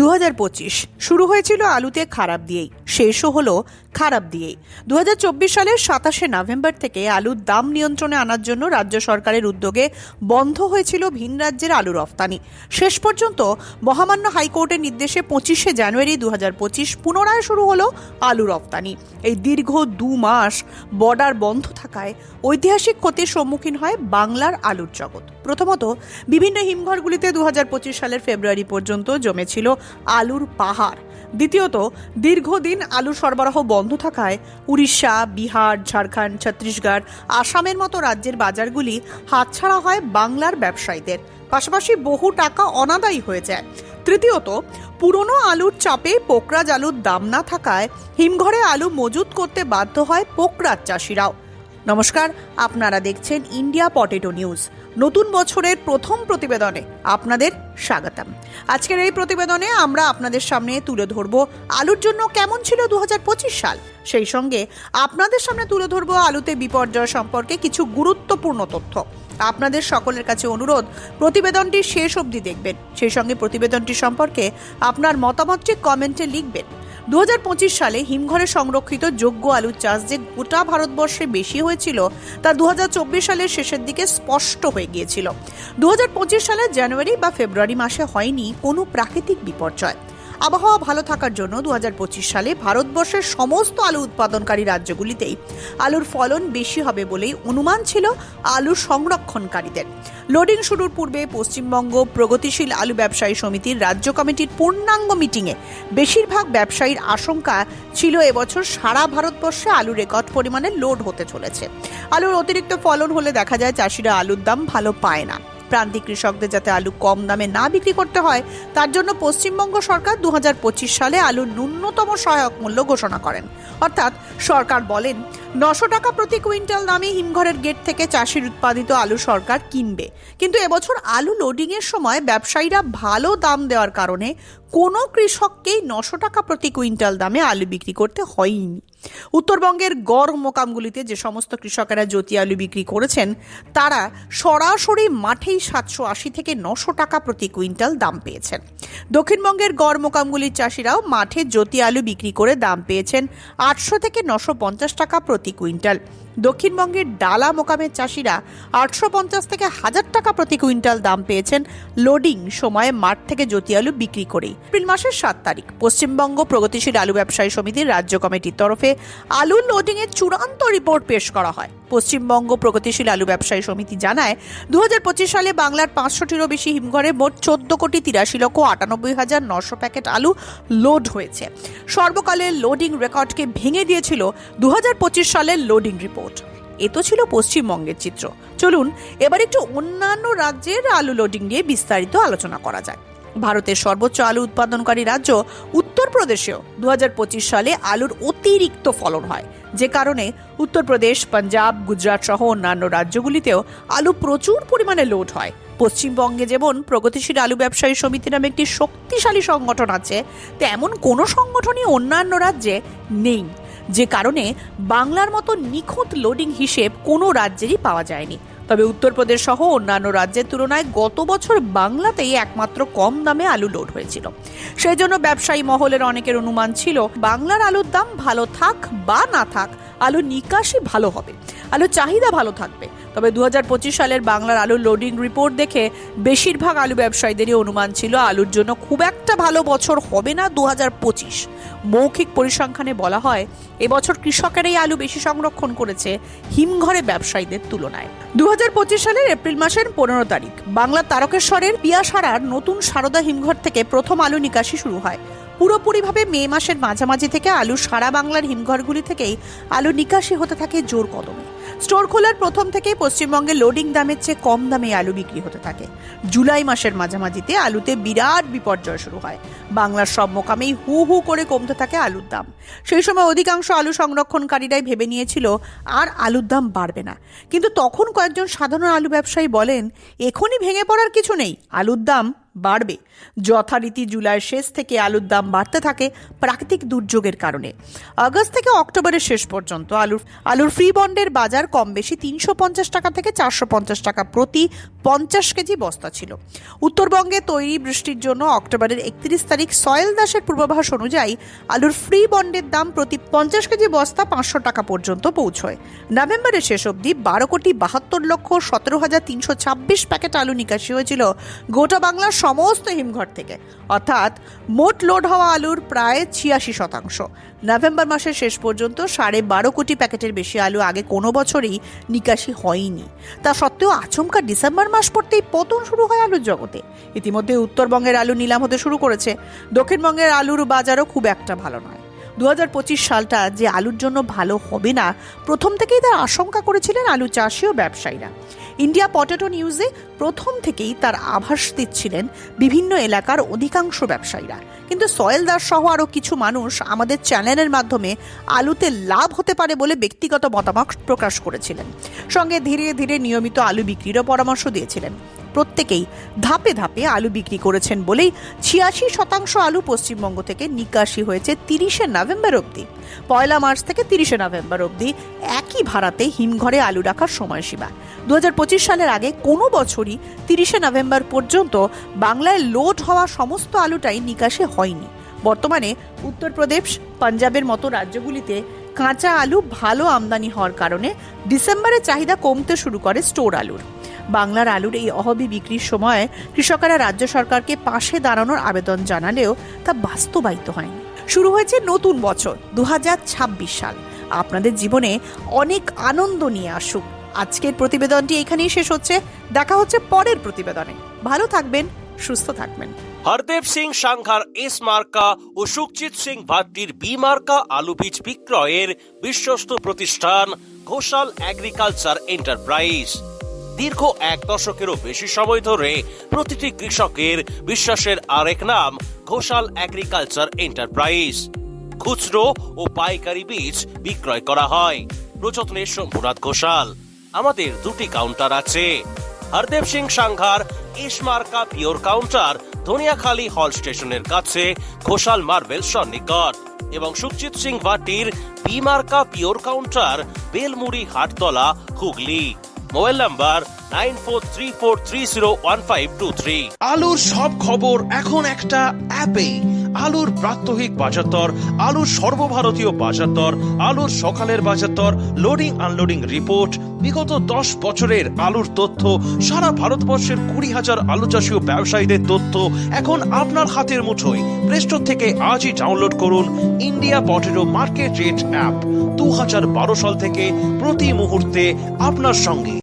2025 শুরু হয়েছিল আলুতে খারাপ দিয়েই, শেষও হলো খারাপ দিয়েই। 2024 সালের 27শে নভেম্বর থেকে আলুর দাম নিয়ন্ত্রণে আনার জন্য রাজ্য সরকারের উদ্যোগে বন্ধ হয়েছিল ভিন রাজ্যের আলু রফতানি। শেষ পর্যন্ত মহামান্য হাইকোর্টের নির্দেশে 25শে জানুয়ারি 2025 পুনরায় শুরু হলো আলু রফতানি। এই দীর্ঘ 2 মাস বর্ডার বন্ধ থাকায় ঐতিহাসিক ক্ষতির সম্মুখীন হয় বাংলার আলুর জগৎ। প্রথমত, বিভিন্ন হিমঘরগুলিতে 2025 সালের ফেব্রুয়ারি পর্যন্ত জমেছিল আলুর পাহাড়। দ্বিতীয়ত, দীর্ঘদিন আলু সরবরাহ বন্ধ থাকায় উড়িষ্যা, বিহার, ঝাড়খণ্ড, ছত্তিশগড়, আসামের মতো রাজ্যের বাজারগুলি হাতছাড়া হয় বাংলার ব্যবসায়ীদের, পাশাপাশি বহু টাকা অনাদায়ী হয়ে যায়। তৃতীয়ত, পুরনো আলুর চাপে পোকরাজ আলুর দাম না থাকায় হিমঘরে আলু মজুত করতে বাধ্য হয় পোকরাজ চাষিরাও। নমস্কার, আপনারা দেখছেন ইন্ডিয়া পটেটো নিউজ। নতুন বছরের প্রথম প্রতিবেদনে আপনাদের স্বাগতম। আজকের এই প্রতিবেদনে আমরা আপনাদের সামনে তুলে ধরব আলুর জন্য কেমন ছিল 2025 সাল। সেই সঙ্গে আপনাদের সামনে তুলে ধরব আলুতে বিপর্যয় সম্পর্কে কিছু গুরুত্বপূর্ণ তথ্য। আপনাদের সকলের কাছে অনুরোধ, প্রতিবেদনটি শেষ অবধি দেখবেন। সেই সঙ্গে প্রতিবেদনটি সম্পর্কে আপনার মতামতটি কমেন্টে লিখবেন। 2025 সালে হিমঘরে সংরক্ষিত যোগ্য আলুর চাষ যে গোটা ভারতবর্ষে বেশি হয়েছিল তা 2024 সালের শেষের দিকে স্পষ্ট হয়ে গিয়েছিল। 2025 সালের জানুয়ারি বা ফেব্রুয়ারি মাসে হয়নি কোনো প্রাকৃতিক বিপর্যয়। আবহাওয়া ভালো থাকার জন্য 2025 সালে ভারতবর্ষের সমস্ত আলু উৎপাদনকারী রাজ্যগুলিতেই আলুর ফলন বেশি হবে বলেই অনুমান ছিল আলু সংরক্ষণকারীদের। লোডিং শুরুর পূর্বে পশ্চিমবঙ্গ প্রগতিশীল আলু ব্যবসায়ী সমিতির রাজ্য কমিটির পূর্ণাঙ্গ মিটিংয়ে বেশিরভাগ ব্যবসায়ীর আশঙ্কা ছিল এবছর সারা ভারতবর্ষে আলু রেকর্ড পরিমাণে লোড হতে চলেছে। আলুর অতিরিক্ত ফলন হলে দেখা যায় চাষিরা আলুর দাম ভালো পায় না। প্রান্তিক কৃষকদের যাতে আলু কম দামে না বিক্রি করতে হয় তার জন্য পশ্চিমবঙ্গ সরকার 2025 সালে আলুর ন্যূনতম সহায়ক মূল্য ঘোষণা করেন। অর্থাৎ সরকার বলেন 900 টাকা প্রতি কুইন্টাল দামে হিমঘরের গেট থেকে চাষির উৎপাদিত আলু সরকার কিনবে। কিন্তু এবছর আলু লোডিং এর সময় ব্যবসায়ীরা ভালো দাম দেওয়ার কারণে কোনো কৃষককেই 900 টাকা প্রতি কুইন্টাল দামে আলু বিক্রি করতে হয়নি। উত্তরবঙ্গের গড় মোকামগুলিতে যে সমস্ত কৃষকেরা জ্যোতি আলু বিক্রি করেছেন তারা সরাসরি মাঠেই 780 থেকে 900 টাকা প্রতি কুইন্টাল দাম পেয়েছেন। দক্ষিণবঙ্গের গড় মোকামগুলির চাষিরাও মাঠে জ্যোতি আলু বিক্রি করে দাম পেয়েছেন 800 থেকে 950 টাকা প্রতি কুইন্টাল। দক্ষিণবঙ্গের ডালা মোকামের চাষিরা 850 থেকে 1000 টাকা প্রতি কুইন্টাল দাম পেয়েছেন লোডিং সময়ে মাঠ থেকে জ্যোতি আলু বিক্রি করেই। এপ্রিল মাসের 7 তারিখ পশ্চিমবঙ্গ প্রগতিশীল আলু ব্যবসায়ী সমিতির রাজ্য কমিটির তরফে আলুর লোডিং এর চূড়ান্ত রিপোর্ট পেশ করা হয়। পশ্চিমবঙ্গ প্রগতিশীল আলু ব্যবসায়ী সমিতি জানায় 2025 সালে বাংলার 500টিরও বেশি হিমঘরে মোট 14,83,98,900 প্যাকেট আলু লোড হয়েছে। সর্বকালের লোডিং রেকর্ডকে ভেঙে দিয়েছিল 2025 সালের লোডিং রিপোর্ট। এ তো ছিল পশ্চিমবঙ্গের চিত্র। চলুন এবার একটু অন্যান্য রাজ্যের আলু লোডিং নিয়ে বিস্তারিত আলোচনা করা যায়। ভারতের সর্বোচ্চ আলু উৎপাদনকারী রাজ্য উত্তরপ্রদেশেও 2025 সালে আলুর অতিরিক্ত ফলন হয়, যে কারণে উত্তরপ্রদেশ, পাঞ্জাব, গুজরাট সহ অন্যান্য রাজ্যগুলিতেও আলু প্রচুর পরিমাণে লোড হয়। পশ্চিমবঙ্গে যেমন প্রগতিশীল আলু ব্যবসায়ী সমিতি নামে একটি শক্তিশালী সংগঠন আছে, তেমন কোনো সংগঠনই অন্যান্য রাজ্যে নেই, যে কারণে বাংলার মতো নিখুঁত লোডিং হিসেব কোনো রাজ্যেরই পাওয়া যায়নি। তবে উত্তরপ্রদেশ সহ অন্যান্য রাজ্যের তুলনায় গত বছর বাংলাতেই একমাত্র কম দামে আলু লোড হয়েছিল। সেই জন্য ব্যবসায়ী মহলের অনেকের অনুমান ছিল বাংলার আলুর দাম ভালো থাক বা না থাক, আলু নিকাশি ভালো হবে, আলুর চাহিদা ভালো থাকবে। তবে 2025 সালের বাংলার আলুর লোডিং রিপোর্ট দেখে বেশিরভাগ আলু ব্যবসায়ীদেরই অনুমান ছিল আলুর জন্য খুব একটা ভালো বছর হবে না 2025। মৌখিক পরিসংখ্যানে বলা হয় এবছর কৃষকেরাই আলু বেশি সংরক্ষণ করেছে হিমঘরে ব্যবসায়ীদের তুলনায়। 2025 সালের এপ্রিল মাসের 15 তারিখ বাংলার তারকেশ্বরের পিয়াসারার নতুন সারদা হিমঘর থেকে প্রথম আলু নিকাশি শুরু হয়। পুরোপুরিভাবে মে মাসের মাঝামাঝি থেকে আলু সারা বাংলার হিমঘরগুলি থেকেই আলু নিকাশি হতে থাকে জোর কদমে। স্টোর খোলার প্রথম থেকেই পশ্চিমবঙ্গে লোডিং দামের চেয়ে কম দামে আলু বিক্রি হতে থাকে। জুলাই মাসের মাঝামাঝিতে আলুতে বিরাট বিপর্যয় শুরু হয়। বাংলার সব মোকামেই হু হু করে কমতে থাকে আলুর দাম। সেই সময় অধিকাংশ আলু সংরক্ষণকারীরাই ভেবে নিয়েছিল আর আলুর দাম বাড়বে না। কিন্তু তখন কয়েকজন সাধারণ আলু ব্যবসায়ী বলেন এখনই ভেঙে পড়ার কিছু নেই, আলুর দাম বাড়বে। যথারীতি জুলাই শেষ থেকে আলুর দাম বাড়তে থাকে প্রাকৃতিক দুর্যোগের কারণে। আগস্ট থেকে অক্টোবরের শেষ পর্যন্ত আলুর ফ্রি বন্ডের বাজার কম বেশি 350 টাকা থেকে 450 টাকা প্রতি 50 কেজি বস্তা ছিল। উত্তরবঙ্গে তৈরি বৃষ্টির জন্য অক্টোবরের 31 তারিখ সয়েল দাসের পূর্বাভাস অনুযায়ী আলুর ফ্রি বন্ডের দাম প্রতি 50 কেজি বস্তা 500 টাকা পর্যন্ত পৌঁছয়। নভেম্বরের শেষ অবধি 12,72,17,326 প্যাকেট আলু নিকাশি হয়েছিল গোটা বাংলার সমস্ত হিমঘর থেকে, অর্থাৎ মোট লোড হওয়া আলুর প্রায় 86%। নভেম্বর মাসের শেষ পর্যন্ত 12.5 কোটি প্যাকেটের বেশি আলু আগে কোনো বছরই নিকাশি হয়নি। তা সত্ত্বেও আচমকা ডিসেম্বর মাস পড়তেই পতন শুরু হয় আলুর জগতে। ইতিমধ্যে উত্তরবঙ্গের আলু নিলাম হতে শুরু করেছে। দক্ষিণবঙ্গের আলুর বাজারও খুব একটা ভালো নয়। 2025 সালটা যে আলুর জন্য ভালো হবে না, প্রথম থেকেই তার আশঙ্কা করেছিলেন আলু চাষি ও ব্যবসায়ীরা। ইন্ডিয়া পটেটো নিউজে প্রথম থেকেই তার আভাস দিচ্ছিলেন বিভিন্ন এলাকার অধিকাংশ ব্যবসায়ীরা। কিন্তু সয়েল দাস সহ আরও কিছু মানুষ আমাদের চ্যানেলের মাধ্যমে আলুতে লাভ হতে পারে বলে ব্যক্তিগত মতামত প্রকাশ করেছিলেন। সঙ্গে ধীরে ধীরে নিয়মিত আলু বিক্রিরও পরামর্শ দিয়েছিলেন। প্রত্যেকেই ধাপে ধাপে আলু বিক্রি করেছেন বলেই 86% আলু পশ্চিমবঙ্গ থেকে নিকাশি হয়েছে 30শে নভেম্বর অবধি। 1 মার্চ থেকে 30শে নভেম্বর অবধি একই ভাড়াতে হিমঘরে আলু রাখার সময়সীমা। 2025 সালের আগে কোনো বছরই 30শে নভেম্বর পর্যন্ত বাংলায় লোড হওয়া সমস্ত আলুটাই নিকাশি হয়নি। বর্তমানে উত্তরপ্রদেশ, পাঞ্জাবের মতো রাজ্যগুলিতে কাঁচা আলু ভালো আমদানি হওয়ার কারণে ডিসেম্বরে চাহিদা কমতে শুরু করে স্টোর আলুর। বাংলার আলুর এই অহবি বিক্রির সময় কৃষকেরা রাজ্য সরকারকে পাশে দাঁড়ানোর আবেদন জানালেও তা বাস্তবায়িত হয়নি। শুরু হয়েছে নতুন বছর 2026 সাল। আপনাদের জীবনে অনেক আনন্দ নিয়ে আসুক। আজকের প্রতিবেদনটি এখানেই শেষ হচ্ছে। দেখা হচ্ছে পরের প্রতিবেদনে। ভালো থাকবেন, সুস্থ থাকবেন। হরদেব সিং সাংঘার এস মার্কা ও সুখজিৎ সিং ভাট্টির বি মার্কা আলু বীজ বিক্রয়ের বিশ্বস্ত প্রতিষ্ঠান ঘোষাল এগ্রিকালচার এন্টারপ্রাইজ। দীর্ঘ 1 দশকেরও বেশি সময় ধরে প্রতিটি কৃষকের বিশ্বাসের আরেক নাম ঘোষাল এগ্রিকালচার এন্টারপ্রাইজ। খুচরো ও পাইকারি বীজ বিক্রয় করা হয়। প্রযত্নে শম্ভুনাথ ঘোষাল। আমাদের 2টি কাউন্টার আছে। হরদেব সিং সাংঘার এস মার্কা পিওর কাউন্টার ধনিয়াখালী হল স্টেশনের কাছে ঘোষাল মার্বেল সন্নিকট, এবং সুখজিৎ সিং ভাটির বি মার্কা pure counter Belmuri Hattala, Hooghly. Mobile number 9434301523। আলুর সব খবর এখন একটা অ্যাপে। আলুর প্রাত্যহিক বাজারদর, আলুর সর্বভারতীয় বাজারদর, আলুর সকালের বাজারদর, লোডিং আনলোডিং রিপোর্ট, বিগত 10 বছরের আলুর তথ্য, সারা ভারতবর্ষের 20,000 আলু চাষী ও ব্যবসায়ীদের তথ্য এখন আপনার হাতের মুঠোয়। প্লে স্টোর থেকে আজই ডাউনলোড করুন India potato market rate app. 2012 সাল থেকে প্রতি মুহূর্তে আপনার সঙ্গে।